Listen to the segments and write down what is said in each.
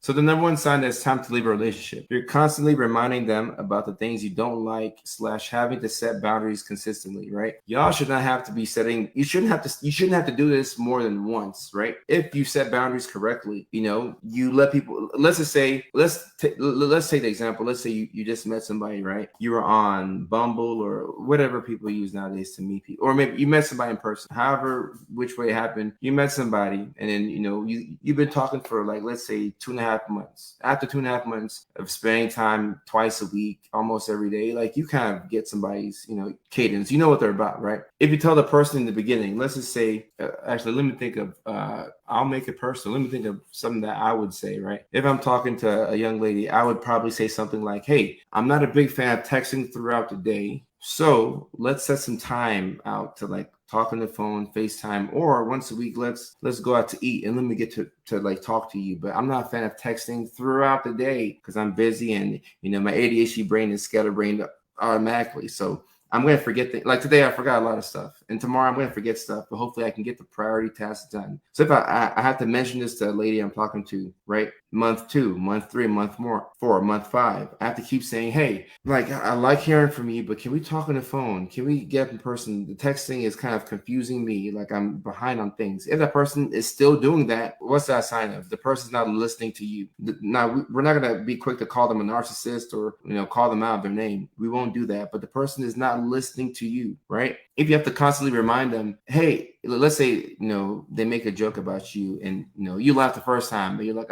So the number one sign that it's time to leave a relationship. You're constantly reminding them about the things you don't like slash having to set boundaries consistently, right? Y'all should not have to be setting, you shouldn't have to do this more than once, right? If you set boundaries correctly, you let people, let's just say, let's take the example. Let's say you just met somebody, right? You were on Bumble or whatever people use nowadays to meet people, or maybe you met somebody in person. However, which way it happened, you met somebody, and then you've been talking for, like, let's say 2.5 months. After 2.5 months of spending time twice a week, almost every day, like, you kind of get somebody's cadence. You know what they're about, right? If you tell the person in the beginning, let's just say, actually, let me think of I'll make it personal. Let me think of something that I would say, right? If I'm talking to a young lady, I would probably say something like, hey, I'm not a big fan of texting throughout the day. So let's set some time out to, like, talk on the phone, FaceTime, or once a week, let's go out to eat and let me get to like talk to you. But I'm not a fan of texting throughout the day because I'm busy, and my ADHD brain is scatterbrained automatically. So I'm gonna forget things. Like today, I forgot a lot of stuff, and tomorrow I'm gonna forget stuff. But hopefully, I can get the priority tasks done. So if I have to mention this to a lady I'm talking to, right? Month 2, month 3, month 4, month 5, I have to keep saying, hey, like, I like hearing from you, but can we talk on the phone? Can we get in person? The texting is kind of confusing me. Like, I'm behind on things. If that person is still doing that, what's that sign of? The person's not listening to you. Now, we're not gonna be quick to call them a narcissist or call them out of their name. We won't do that. But the person is not listening to you, right? If you have to constantly remind them, hey, let's say they make a joke about you, and you laugh the first time, but you're like,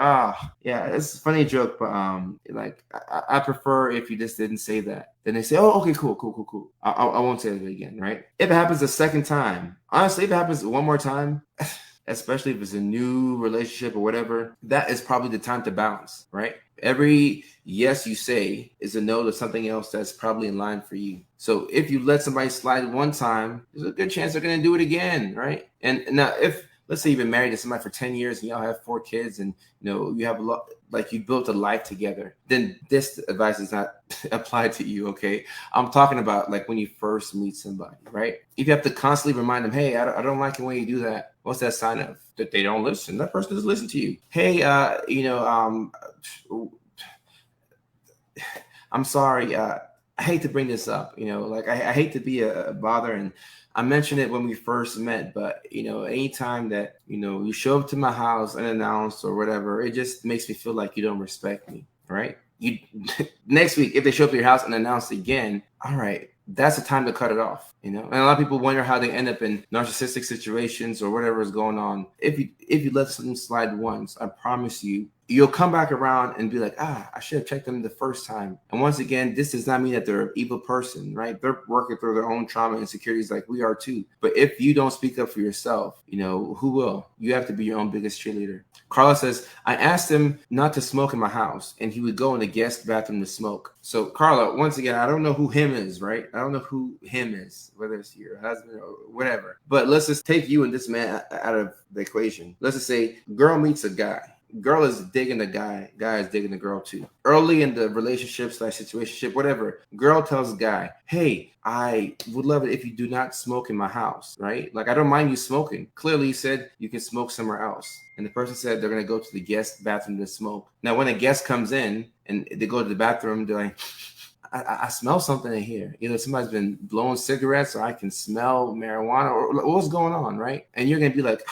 yeah, it's a funny joke, but like, I prefer if you just didn't say that. Then they say, oh, okay, cool. I won't say it again, right? If it happens a second time, honestly, if it happens one more time, especially if it's a new relationship or whatever, that is probably the time to bounce, right? Every yes you say is a no to something else that's probably in line for you. So if you let somebody slide one time, there's a good chance they're going to do it again, right? And now, if, let's say, you've been married to somebody for 10 years and y'all have 4 kids, and you have a lot, like, you built a life together, then this advice is not applied to you, okay? I'm talking about, like, when you first meet somebody, right? If you have to constantly remind them, hey, I don't like it when you do that, what's that sign of? That they don't listen. That person doesn't listen to you. Hey, I'm sorry. I hate to bring this up. Like, I hate to be a bother, and I mentioned it when we first met, but anytime that you show up to my house unannounced or whatever, it just makes me feel like you don't respect me, right? You next week, if they show up to your house unannounced again, all right, that's the time to cut it off. And a lot of people wonder how they end up in narcissistic situations or whatever is going on. If you let something slide once, I promise you'll come back around and be like, I should have checked them the first time. And once again, this does not mean that they're an evil person, right? They're working through their own trauma and insecurities like we are too. But if you don't speak up for yourself, who will? You have to be your own biggest cheerleader. Carla says, I asked him not to smoke in my house, and he would go in the guest bathroom to smoke. So, Carla, once again, I don't know who him is, right? I don't know who him is, whether it's your husband or whatever. But let's just take you and this man out of the equation. Let's just say girl meets a guy. Girl is digging the guy is digging the girl too. Early in the relationship / situationship, whatever, girl tells the guy, hey, I would love it if you do not smoke in my house, right? Like, I don't mind you smoking. Clearly, you said you can smoke somewhere else. And the person said they're going to go to the guest bathroom to smoke. Now, when a guest comes in and they go to the bathroom, they're like, I smell something in here. Either somebody's been blowing cigarettes, or I can smell marijuana, or what's going on, right? And you're going to be like,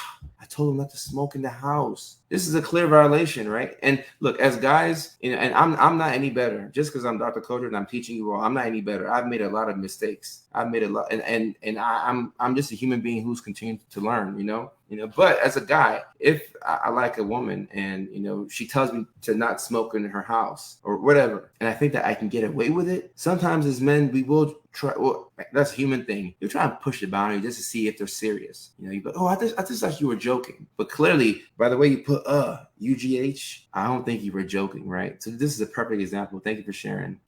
I told him not to smoke in the house. This is a clear violation, right? And look, as guys, and I'm not any better. Just because I'm Dr. Kojo and I'm teaching you all, I'm not any better. I've made a lot of mistakes. I've made a lot, and I'm just a human being who's continuing to learn, But as a guy, if I like a woman and she tells me to not smoke in her house or whatever, and I think that I can get away with it, sometimes as men we will try. Well, that's a human thing. You try and push the boundary just to see if they're serious. You go, oh, I just thought you were joking, but clearly by the way you put UGH, I don't think you were joking, right? So this is a perfect example. Thank you for sharing.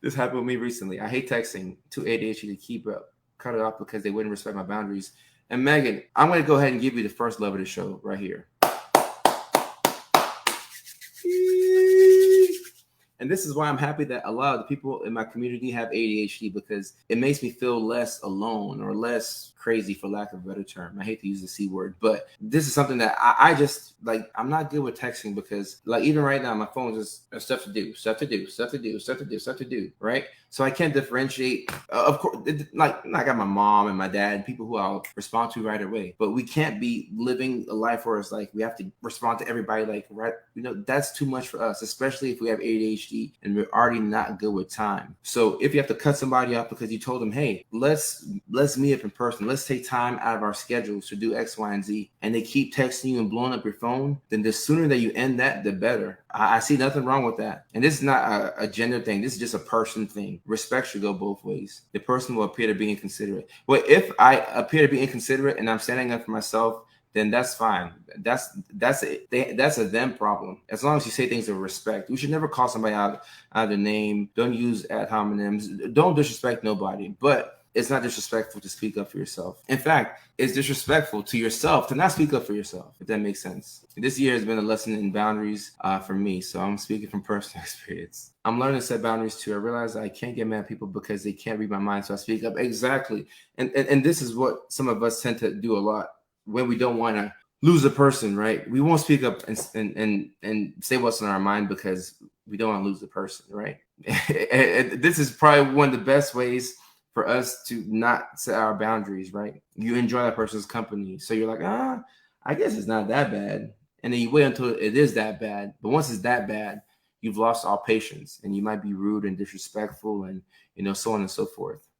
This happened with me recently. I hate texting to ADHD to keep up, cut it off because they wouldn't respect my boundaries. And Megan, I'm going to go ahead and give you the first love of the show right here. And this is why I'm happy that a lot of the people in my community have ADHD, because it makes me feel less alone or less crazy, for lack of a better term. I hate to use the C word, but this is something that I just like. I'm not good with texting because, like, even right now, my phone just stuff to do, stuff to do, stuff to do, stuff to do, stuff to do, right? So I can't differentiate. Of course, like I got my mom and my dad, people who I'll respond to right away, but we can't be living a life where it's like we have to respond to everybody like right. That's too much for us, especially if we have ADHD and we're already not good with time. So if you have to cut somebody off because you told them, hey, let's meet up in person, let's take time out of our schedules to do X, Y, and Z, and they keep texting you and blowing up your phone, then the sooner that you end that, the better. I see nothing wrong with that. And this is not a gender thing. This is just a person thing. Respect should go both ways. The person will appear to be inconsiderate. Well, if I appear to be inconsiderate and I'm standing up for myself, then that's fine. That's a them problem. As long as you say things with respect. We should never call somebody out of their name. Don't use ad hominems. Don't disrespect nobody. But it's not disrespectful to speak up for yourself. In fact, it's disrespectful to yourself to not speak up for yourself, if that makes sense. This year has been a lesson in boundaries for me, so I'm speaking from personal experience. I'm learning to set boundaries too. I realize I can't get mad at people because they can't read my mind, so I speak up. Exactly. And this is what some of us tend to do a lot when we don't want to lose a person, right? We won't speak up and say what's on our mind because we don't want to lose the person, right? And this is probably one of the best ways for us to not set our boundaries, right? You enjoy that person's company. So you're like, I guess it's not that bad. And then you wait until it is that bad. But once it's that bad, you've lost all patience and you might be rude and disrespectful and, so on and so forth.